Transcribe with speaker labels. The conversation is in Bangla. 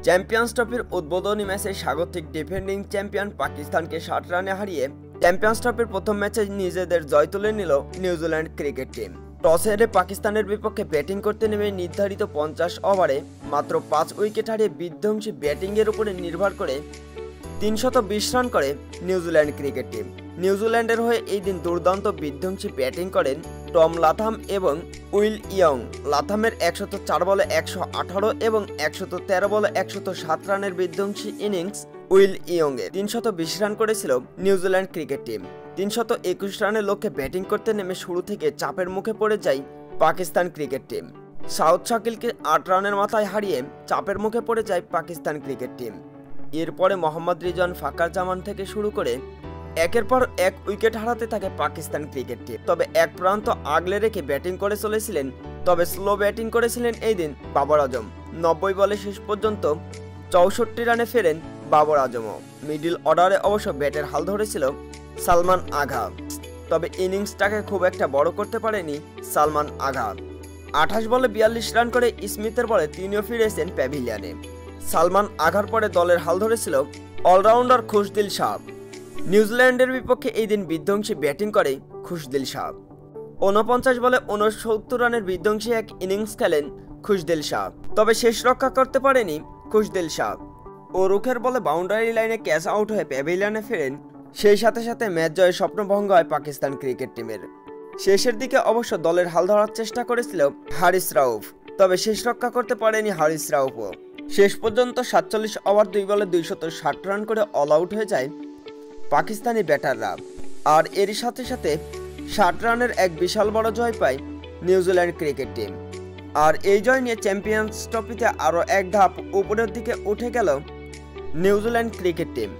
Speaker 1: চ্যাম্পিয়ন্স ট্রফির উদ্বোধনী ম্যাচে স্বাগতিক ডিফেন্ডিং চ্যাম্পিয়ন পাকিস্তানকে 60 রানে হারিয়ে চ্যাম্পিয়ন্স ট্রফির প্রথম ম্যাচে নিজেদের জয় তুলে নিল নিউজিল্যান্ড ক্রিকেট টিম। টস হেরে পাকিস্তানের বিপক্ষে ব্যাটিং করতে নেমে নির্ধারিত 50 ওভারে মাত্র 5 উইকেট হারিয়ে বিধ্বংসী ব্যাটিংয়ের উপরে নির্ভর করে 320 রান করে নিউজিল্যান্ড ক্রিকেট টিম। নিউজিল্যান্ডের হয়ে এই দিন দুর্দান্ত বিধ্বংসী ব্যাটিং করেন টম লাথাম এবং উইল ইয়ং। লাথামের 104 বলে 118 এবং 113 বলে 107 রানের বিধ্বংসী ইনিংস উইল ইয়ংয়ের 320 রান করেছিল নিউজিল্যান্ড ক্রিকেট টিম। 321 রানের লক্ষ্যে ব্যাটিং করতে নেমে শুরু থেকে চাপের মুখে পড়ে যায় পাকিস্তান ক্রিকেট টিম। সাউথ শাকিলকে 8 রানের মাথায় হারিয়ে চাপের মুখে পড়ে যায় পাকিস্তান ক্রিকেট টিম। এরপরে মোহাম্মদ রিজওয়ান ফাকার জামান থেকে শুরু করে একের পর এক উইকেট হারাতে থাকে পাকিস্তান ক্রিকেট টিম। তবে এক প্রান্ত আগলে রেখে ব্যাটিং করে চলেছিলেন, তবে স্লো ব্যাটিং করেছিলেন এই দিন বাবর আজম। 90 বলে শেষ পর্যন্ত 64 রানে ফেরেন বাবর আজমও। মিডল অর্ডারে অবশ্য ব্যাটের হাল ধরেছিল সালমান আগা, তবে ইনিংসটাকে খুব একটা বড় করতে পারেনি সালমান আগা। 28 বলে 42 রান করে স্মিথের বলে তিনিও ফিরেছেন প্যাভিলিয়নে। সালমান আঘার পরে দলের হাল ধরেছিল অলরাউন্ডার খুশদিল শাহ। নিউজিল্যান্ডের বিপক্ষে এই দিন বিধ্বংসী ব্যাটিং করে খুশদিল শাহ। 49 বলে 69 রানের বিধ্বংসী এক ইনিংস খেলেন খুশদিল শাহ, তবে শেষ রক্ষা করতে পারেনি খুশদিল শাহ। ও রুখের বলে বাউন্ডারি লাইনে ক্যাচ আউট হয়ে প্যাভিলিয়নে ফেরেন। সেই সাথে সাথে ম্যাচ জয়ের স্বপ্নভঙ্গ হয় পাকিস্তান ক্রিকেট টিমের। শেষের দিকে অবশ্য দলের হাল ধরার চেষ্টা করেছিল হারিস রাউফ, তবে শেষ রক্ষা করতে পারেনি হারিস রাউফও। শেষ পর্যন্ত 47 ওভার 2 বলে 260 রান করে অল আউট হয়ে যায় পাকিস্তানি ব্যাটাররা। আর এরই সাথে সাথে 60 রানের এক বিশাল বড় জয় পায় নিউজিল্যান্ড ক্রিকেট টিম। আর এই জয় নিয়ে চ্যাম্পিয়ন্স ট্রফিতে আরও এক ধাপ উপরের দিকে উঠে গেল নিউজিল্যান্ড ক্রিকেট টিম।